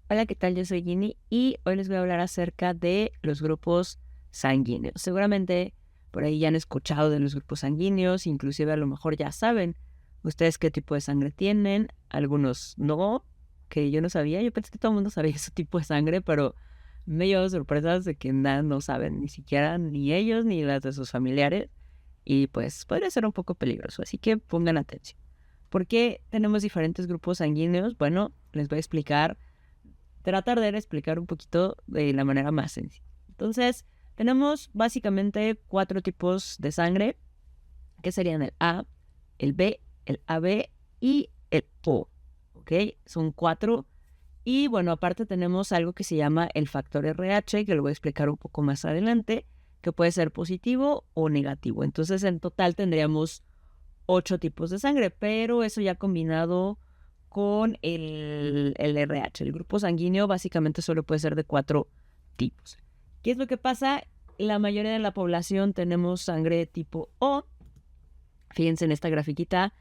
Hola, ¿qué tal? Yo soy Ginny y hoy les voy a hablar acerca de los grupos sanguíneos. Seguramente por ahí ya han escuchado de los grupos sanguíneos, inclusive a lo mejor ya saben ustedes qué tipo de sangre tienen, algunos no, que yo no sabía, yo pensé que todo el mundo sabía ese tipo de sangre, pero me llevo sorpresas de que nada, no saben, ni siquiera ni ellos ni las de sus familiares, y pues podría ser un poco peligroso, así que pongan atención. ¿Por qué tenemos diferentes grupos sanguíneos? Bueno, les voy a explicar. Tratar de explicar un poquito de la manera más sencilla. Entonces, tenemos básicamente 4 tipos de sangre, que serían el A, el B, el AB y el O, ¿ok? Son 4. Y bueno, aparte tenemos algo que se llama el factor RH, que lo voy a explicar un poco más adelante, que puede ser positivo o negativo. Entonces, en total tendríamos 8 tipos de sangre, pero eso ya combinado con el RH. El grupo sanguíneo básicamente solo puede ser de 4 tipos. ¿Qué es lo que pasa? La mayoría de la población tenemos sangre tipo O. Fíjense en esta grafiquita.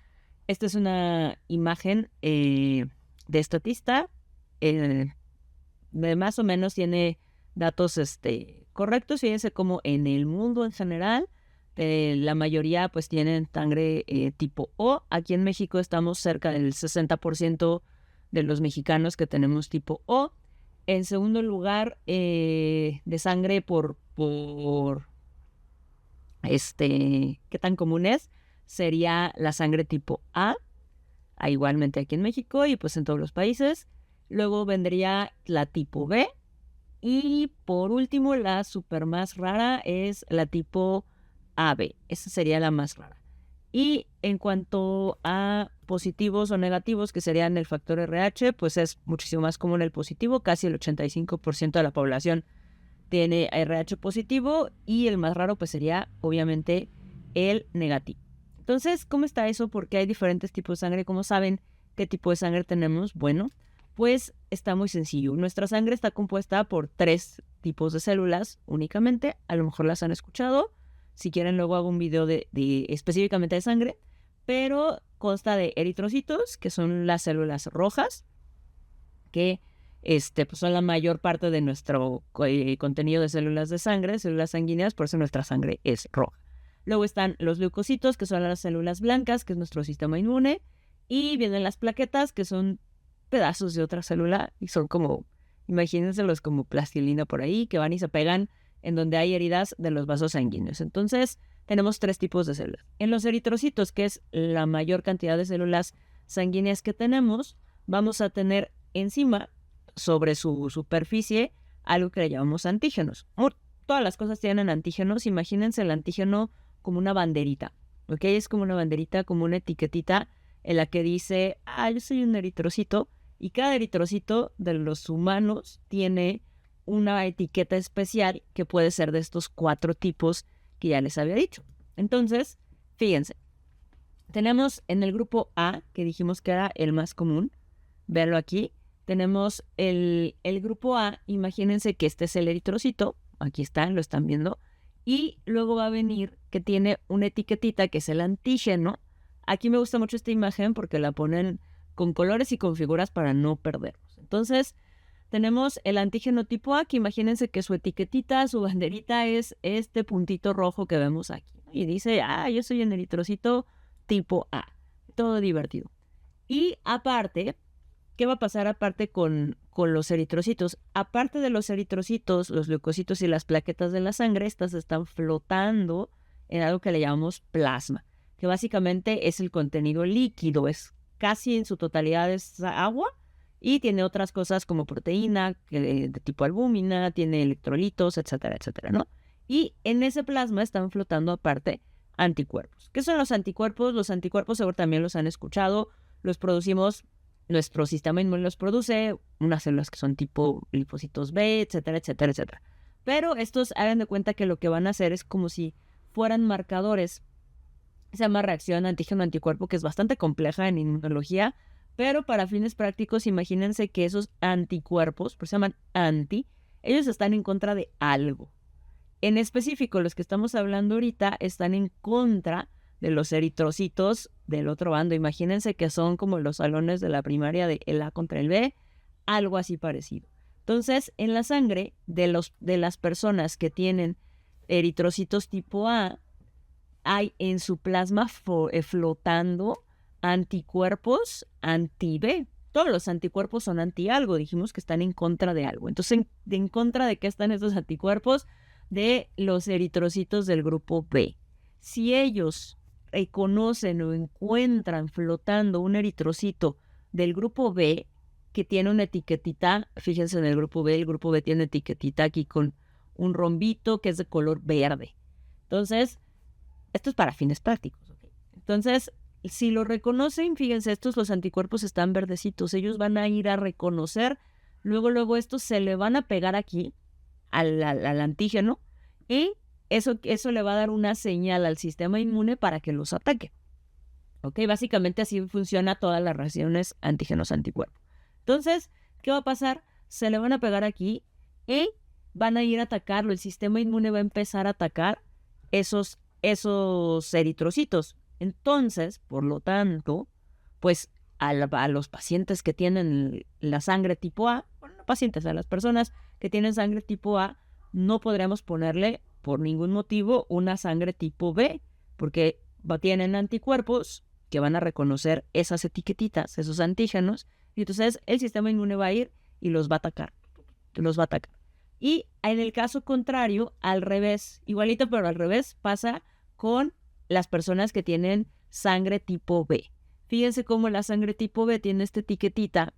Esta es una imagen de estatista. Eh, Más o menos tiene datos correctos. Fíjense como en el mundo en general, la mayoría pues tienen sangre tipo O. Aquí en México estamos cerca del 60% de los mexicanos que tenemos tipo O. En segundo lugar, de sangre qué tan común es, sería la sangre tipo A, igualmente aquí en México y pues en todos los países. Luego vendría la tipo B, y por último, la super más rara es la tipo AB. Esa sería la más rara. Y en cuanto a positivos o negativos, que serían el factor RH, pues es muchísimo más común el positivo. Casi el 85% de la población tiene RH positivo, y el más raro pues sería obviamente el negativo. Entonces, ¿cómo está eso? Porque hay diferentes tipos de sangre. ¿Cómo saben qué tipo de sangre tenemos? Bueno, pues está muy sencillo. Nuestra sangre está compuesta por 3 tipos de células únicamente. A lo mejor las han escuchado. Si quieren, luego hago un video de específicamente de sangre. Pero consta de eritrocitos, que son las células rojas, que pues son la mayor parte de nuestro contenido de células de sangre, células sanguíneas, por eso nuestra sangre es roja. Luego están los leucocitos, que son las células blancas, que es nuestro sistema inmune, y vienen las plaquetas, que son pedazos de otra célula, y son como, imagínenselos como plastilina por ahí, que van y se pegan en donde hay heridas de los vasos sanguíneos. Entonces, tenemos 3 tipos de células. En los eritrocitos, que es la mayor cantidad de células sanguíneas que tenemos, vamos a tener encima, sobre su superficie, algo que le llamamos antígenos. Todas las cosas tienen antígenos. Imagínense el antígeno como una banderita, ¿ok? Es como una banderita, como una etiquetita en la que dice, yo soy un eritrocito, y cada eritrocito de los humanos tiene una etiqueta especial que puede ser de estos 4 tipos que ya les había dicho. Entonces, fíjense, tenemos en el grupo A, que dijimos que era el más común, verlo aquí, tenemos el grupo A. Imagínense que este es el eritrocito, aquí está, lo están viendo, y luego va a venir que tiene una etiquetita que es el antígeno. Aquí me gusta mucho esta imagen porque la ponen con colores y con figuras para no perdernos. Entonces, tenemos el antígeno tipo A, que imagínense que su etiquetita, su banderita es este puntito rojo que vemos aquí. Y dice, yo soy el eritrocito tipo A. Todo divertido. Y aparte, ¿qué va a pasar aparte con los eritrocitos? Aparte de los eritrocitos, los leucocitos y las plaquetas de la sangre, estas están flotando en algo que le llamamos plasma, que básicamente es el contenido líquido, es casi en su totalidad es agua, y tiene otras cosas como proteína de tipo albúmina, tiene electrolitos, etcétera, etcétera, ¿no? Y en ese plasma están flotando aparte anticuerpos. ¿Qué son los anticuerpos? Los anticuerpos seguro también los han escuchado, los producimos, nuestro sistema inmune los produce, unas células que son tipo linfocitos B, etcétera, etcétera, etcétera. Pero estos, hagan de cuenta que lo que van a hacer es como si fueran marcadores. Se llama reacción antígeno-anticuerpo, que es bastante compleja en inmunología, pero para fines prácticos, imagínense que esos anticuerpos, por eso se llaman anti, ellos están en contra de algo. En específico, los que estamos hablando ahorita están en contra de los eritrocitos del otro bando. Imagínense que son como los salones de la primaria de el A contra el B. algo así parecido. Entonces, en la sangre de las personas que tienen eritrocitos tipo A, hay en su plasma flotando anticuerpos anti-B. Todos los anticuerpos son anti-algo, dijimos que están en contra de algo. Entonces, ¿en contra de qué están estos anticuerpos? De los eritrocitos del grupo B. Si ellos reconocen o encuentran flotando un eritrocito del grupo B que tiene una etiquetita, fíjense en el grupo B tiene etiquetita aquí con un rombito que es de color verde. Entonces, esto es para fines prácticos. ¿Okay? Entonces, si lo reconocen, fíjense, los anticuerpos están verdecitos. Ellos van a ir a reconocer, luego estos se le van a pegar aquí al antígeno y eso le va a dar una señal al sistema inmune para que los ataque. ¿Ok? Básicamente así funciona todas las reacciones antígenos-anticuerpos. Entonces, ¿qué va a pasar? Se le van a pegar aquí y van a ir a atacarlo. El sistema inmune va a empezar a atacar esos eritrocitos. Entonces, por lo tanto, pues a los pacientes que tienen la sangre tipo A, bueno, no pacientes, a las personas que tienen sangre tipo A, no podremos ponerle por ningún motivo una sangre tipo B, porque tienen anticuerpos que van a reconocer esas etiquetitas, esos antígenos, y entonces el sistema inmune va a ir y los va a atacar. Y en el caso contrario, al revés, igualito pero al revés, pasa con las personas que tienen sangre tipo B. Fíjense cómo la sangre tipo B tiene esta etiquetita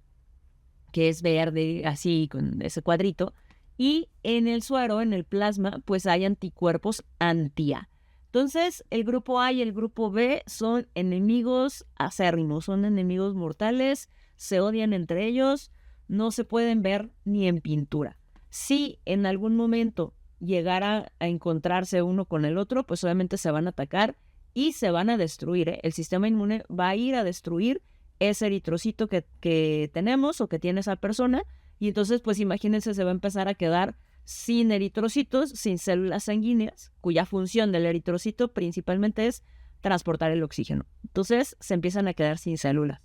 que es verde, así con ese cuadrito, y en el suero, en el plasma, pues hay anticuerpos anti-A. Entonces, el grupo A y el grupo B son enemigos acérrimos, son enemigos mortales, se odian entre ellos, no se pueden ver ni en pintura. Si en algún momento llegara a encontrarse uno con el otro, pues obviamente se van a atacar y se van a destruir. El sistema inmune va a ir a destruir ese eritrocito que tenemos o que tiene esa persona, y entonces pues imagínense, se va a empezar a quedar sin eritrocitos, sin células sanguíneas, cuya función del eritrocito principalmente es transportar el oxígeno. Entonces se empiezan a quedar sin células.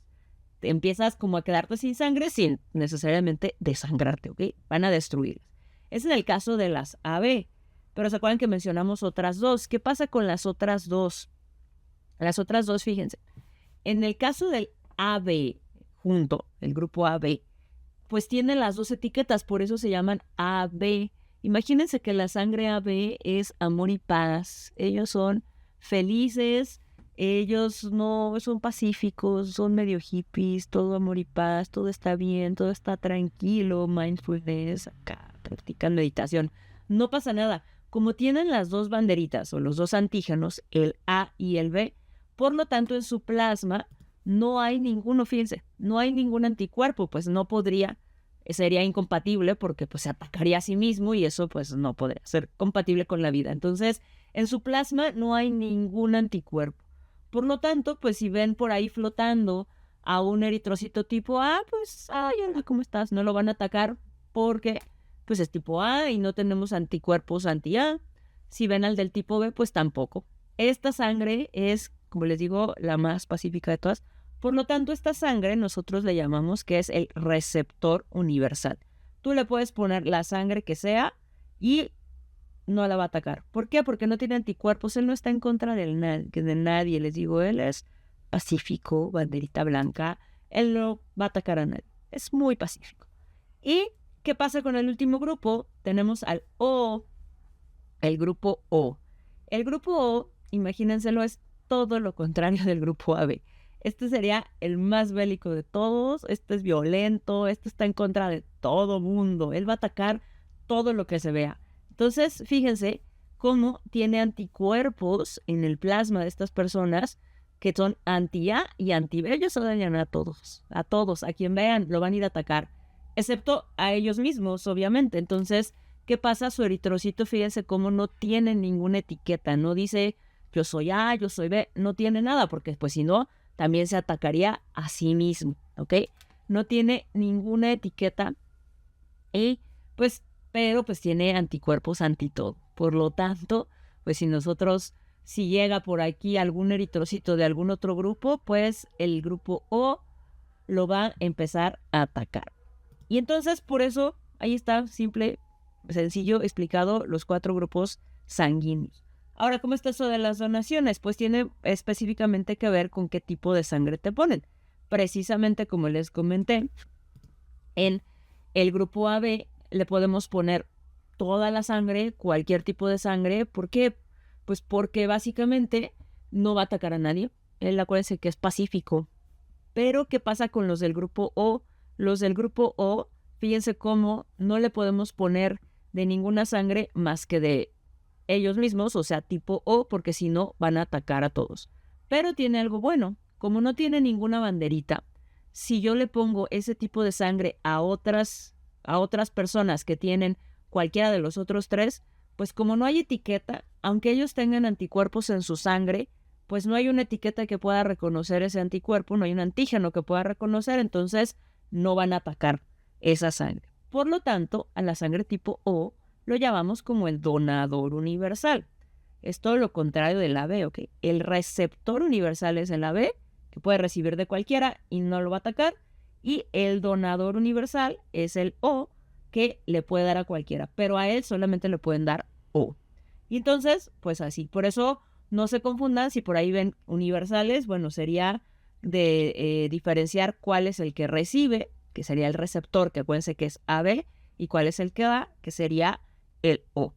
Te empiezas como a quedarte sin sangre sin necesariamente desangrarte, ¿ok? Van a destruirlas. Ese es el caso de las AB. Pero ¿se acuerdan que mencionamos otras dos? ¿Qué pasa con las otras dos? Las otras dos, fíjense. En el caso del AB, el grupo AB, pues tienen las dos etiquetas, por eso se llaman AB. Imagínense que la sangre AB es amor y paz. Ellos son felices, ellos no son pacíficos, son medio hippies, todo amor y paz, todo está bien, todo está tranquilo, mindfulness, acá practican meditación. No pasa nada. Como tienen las dos banderitas o los dos antígenos, el A y el B, por lo tanto en su plasma no hay ninguno, fíjense, no hay ningún anticuerpo, pues no podría, sería incompatible porque pues se atacaría a sí mismo y eso pues no podría ser compatible con la vida. Entonces, en su plasma no hay ningún anticuerpo. Por lo tanto, pues si ven por ahí flotando a un eritrocito tipo A, pues, ay, hola, ¿cómo estás? No lo van a atacar porque pues es tipo A y no tenemos anticuerpos anti-A. Si ven al del tipo B, pues tampoco. Esta sangre es, como les digo, la más pacífica de todas. Por lo tanto, esta sangre nosotros le llamamos que es el receptor universal. Tú le puedes poner la sangre que sea y no la va a atacar. ¿Por qué? Porque no tiene anticuerpos. Él no está en contra de nadie. Les digo, él es pacífico, banderita blanca. Él no va a atacar a nadie. Es muy pacífico. ¿Y qué pasa con el último grupo? Tenemos al O, el grupo O. El grupo O, imagínenselo, es todo lo contrario del grupo AB. Este sería el más bélico de todos. Este es violento. Este está en contra de todo mundo. Él va a atacar todo lo que se vea. Entonces, fíjense cómo tiene anticuerpos en el plasma de estas personas que son anti-A y anti-B. Ellos odian a todos, a quien vean, lo van a ir a atacar, excepto a ellos mismos, obviamente. Entonces, ¿qué pasa? Su eritrocito, fíjense cómo no tiene ninguna etiqueta, no dice yo soy A, yo soy B, no tiene nada, porque pues si no, también se atacaría a sí mismo, ¿ok? No tiene ninguna etiqueta y pues, pero pues tiene anticuerpos anti todo. Por lo tanto, pues si llega por aquí algún eritrocito de algún otro grupo, pues el grupo O lo va a empezar a atacar. Y entonces, por eso, ahí está, simple, sencillo, explicado los 4 grupos sanguíneos. Ahora, ¿cómo está eso de las donaciones? Pues tiene específicamente que ver con qué tipo de sangre te ponen. Precisamente como les comenté, en el grupo AB le podemos poner toda la sangre, cualquier tipo de sangre. ¿Por qué? Pues porque básicamente no va a atacar a nadie. Acuérdense que es pacífico. Pero, ¿qué pasa con los del grupo O? Los del grupo O, fíjense cómo no le podemos poner de ninguna sangre más que de ellos mismos, o sea, tipo O, porque si no van a atacar a todos. Pero tiene algo bueno, como no tiene ninguna banderita, si yo le pongo ese tipo de sangre a otras personas que tienen cualquiera de los otros 3, pues como no hay etiqueta, aunque ellos tengan anticuerpos en su sangre, pues no hay una etiqueta que pueda reconocer ese anticuerpo, no hay un antígeno que pueda reconocer, entonces no van a atacar esa sangre. Por lo tanto, a la sangre tipo O lo llamamos como el donador universal. Es todo lo contrario del AB, ¿ok? El receptor universal es el AB, que puede recibir de cualquiera y no lo va a atacar, y el donador universal es el O, que le puede dar a cualquiera, pero a él solamente le pueden dar O. Y entonces, pues así, por eso no se confundan, si por ahí ven universales, bueno, sería de diferenciar cuál es el que recibe, que sería el receptor, que acuérdense que es AB, y cuál es el que da, que sería el O.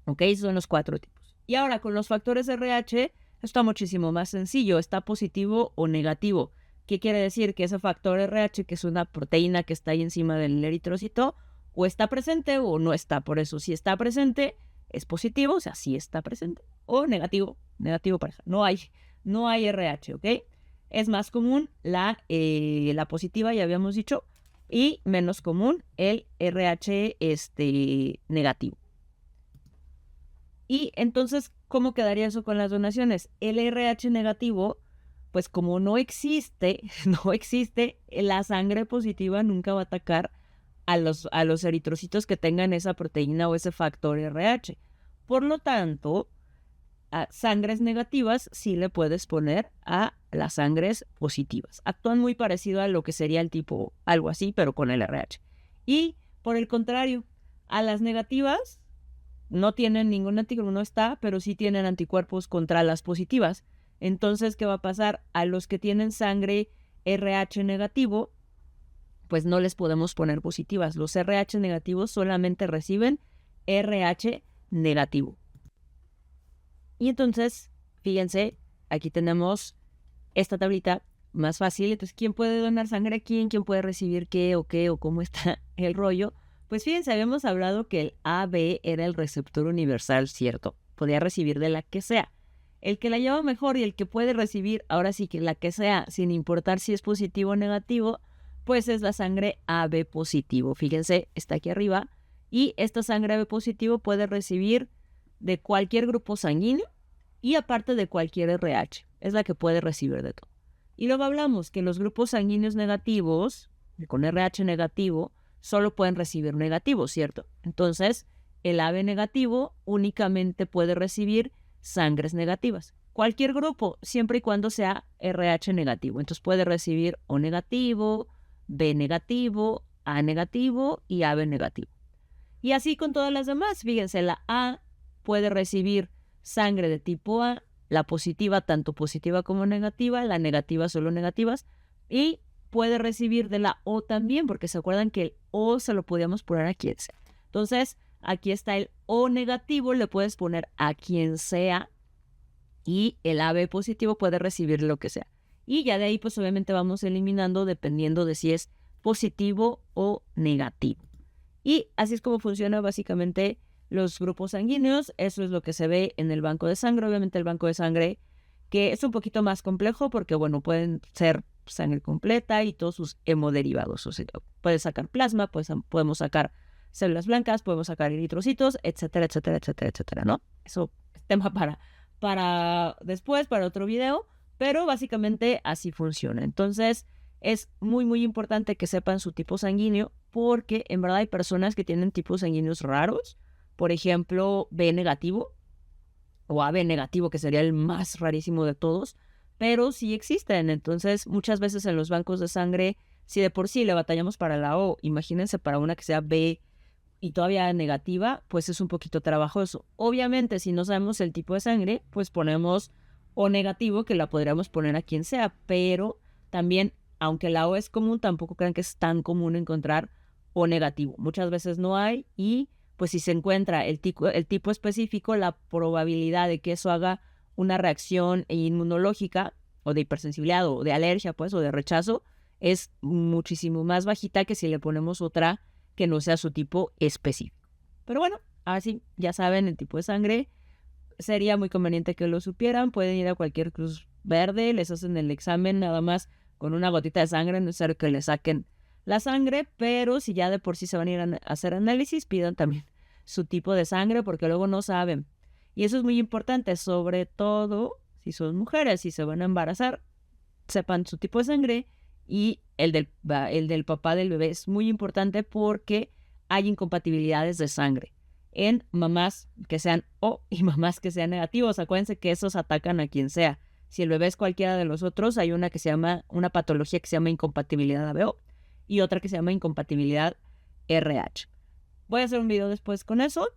¿Ok? Esos son los 4 tipos. Y ahora, con los factores RH, está muchísimo más sencillo. Está positivo o negativo. ¿Qué quiere decir? Que ese factor RH, que es una proteína que está ahí encima del eritrocito, o está presente o no está. Por eso, si está presente, es positivo, o sea, sí está presente. O negativo, pareja. No hay RH, ¿ok? Es más común la positiva, ya habíamos dicho, y menos común el RH negativo. Y entonces, ¿cómo quedaría eso con las donaciones? El RH negativo, pues como no existe, la sangre positiva nunca va a atacar a los eritrocitos que tengan esa proteína o ese factor RH. Por lo tanto, a sangres negativas sí le puedes poner a las sangres positivas. Actúan muy parecido a lo que sería el tipo, algo así, pero con el RH. Y por el contrario, a las negativas no tienen ningún antígeno, no está, pero sí tienen anticuerpos contra las positivas. Entonces, ¿qué va a pasar? A los que tienen sangre RH negativo, pues no les podemos poner positivas. Los RH negativos solamente reciben RH negativo. Y entonces, fíjense, aquí tenemos esta tablita más fácil. Entonces, ¿quién puede donar sangre a quién? ¿Quién puede recibir qué o cómo está el rollo? Pues fíjense, habíamos hablado que el AB era el receptor universal, ¿cierto? Podía recibir de la que sea. El que la lleva mejor y el que puede recibir, ahora sí que la que sea, sin importar si es positivo o negativo, pues es la sangre AB positivo. Fíjense, está aquí arriba. Y esta sangre AB positivo puede recibir de cualquier grupo sanguíneo y aparte de cualquier RH. Es la que puede recibir de todo. Y luego hablamos que los grupos sanguíneos negativos, con RH negativo, solo pueden recibir negativos, ¿cierto? Entonces, el AB negativo únicamente puede recibir sangres negativas. Cualquier grupo, siempre y cuando sea RH negativo. Entonces puede recibir O negativo, B negativo, A negativo y AB negativo. Y así con todas las demás. Fíjense, la A puede recibir sangre de tipo A, la positiva tanto positiva como negativa, la negativa solo negativas, y puede recibir de la O también, porque se acuerdan que el O se lo podíamos poner a quien sea. Entonces, aquí está el O negativo, le puedes poner a quien sea, y el AB positivo puede recibir lo que sea. Y ya de ahí, pues obviamente vamos eliminando dependiendo de si es positivo o negativo. Y así es como funciona básicamente los grupos sanguíneos. Eso es lo que se ve en el banco de sangre. Obviamente el banco de sangre, que es un poquito más complejo porque, bueno, pueden ser sangre completa y todos sus hemoderivados. O sea, puedes sacar plasma, podemos sacar células blancas, podemos sacar eritrocitos, etcétera, etcétera, etcétera, etcétera, ¿no? Eso es tema para después, para otro video, pero básicamente así funciona. Entonces, es muy, muy importante que sepan su tipo sanguíneo porque en verdad hay personas que tienen tipos sanguíneos raros. Por ejemplo, B negativo o AB negativo, que sería el más rarísimo de todos, pero sí existen. Entonces, muchas veces en los bancos de sangre Si de por sí le batallamos para la O, imagínense para una que sea B y todavía negativa, pues es un poquito trabajoso. Obviamente, si no sabemos el tipo de sangre, pues ponemos O negativo, que la podríamos poner a quien sea, pero también, aunque la O es común, tampoco crean que es tan común encontrar O negativo. Muchas veces no hay y pues si se encuentra el tipo específico, la probabilidad de que eso haga una reacción inmunológica o de hipersensibilidad o de alergia, pues, o de rechazo, es muchísimo más bajita que si le ponemos otra que no sea su tipo específico. Pero bueno, así ya saben el tipo de sangre. Sería muy conveniente que lo supieran. Pueden ir a cualquier Cruz Verde, les hacen el examen nada más con una gotita de sangre, no es necesario que le saquen la sangre, pero si ya de por sí se van a ir a hacer análisis, pidan también su tipo de sangre porque luego no saben. Y eso es muy importante, sobre todo si son mujeres, si se van a embarazar, sepan su tipo de sangre y el del papá del bebé es muy importante porque hay incompatibilidades de sangre en mamás que sean O y mamás que sean negativos. Acuérdense que esos atacan a quien sea. Si el bebé es cualquiera de los otros, hay una que se llama, una patología que se llama incompatibilidad ABO y otra que se llama incompatibilidad RH. Voy a hacer un video después con eso,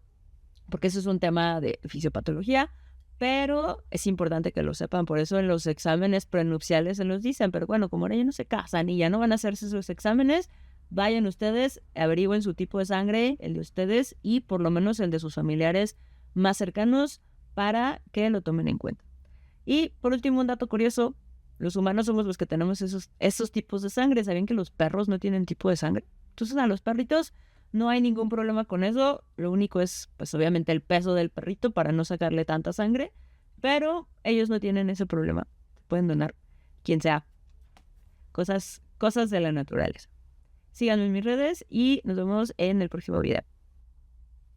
porque eso es un tema de fisiopatología, pero es importante que lo sepan. Por eso en los exámenes prenupciales se los dicen, pero bueno, como ahora ya no se casan y ya no van a hacerse sus exámenes, vayan ustedes, averigüen su tipo de sangre, el de ustedes y por lo menos el de sus familiares más cercanos para que lo tomen en cuenta. Y por último, un dato curioso, los humanos somos los que tenemos esos tipos de sangre. ¿Sabían que los perros no tienen tipo de sangre? Entonces a los perritos no hay ningún problema con eso. Lo único es, pues obviamente, el peso del perrito para no sacarle tanta sangre. Pero ellos no tienen ese problema. Pueden donar quien sea. Cosas de la naturaleza. Síganme en mis redes y nos vemos en el próximo video.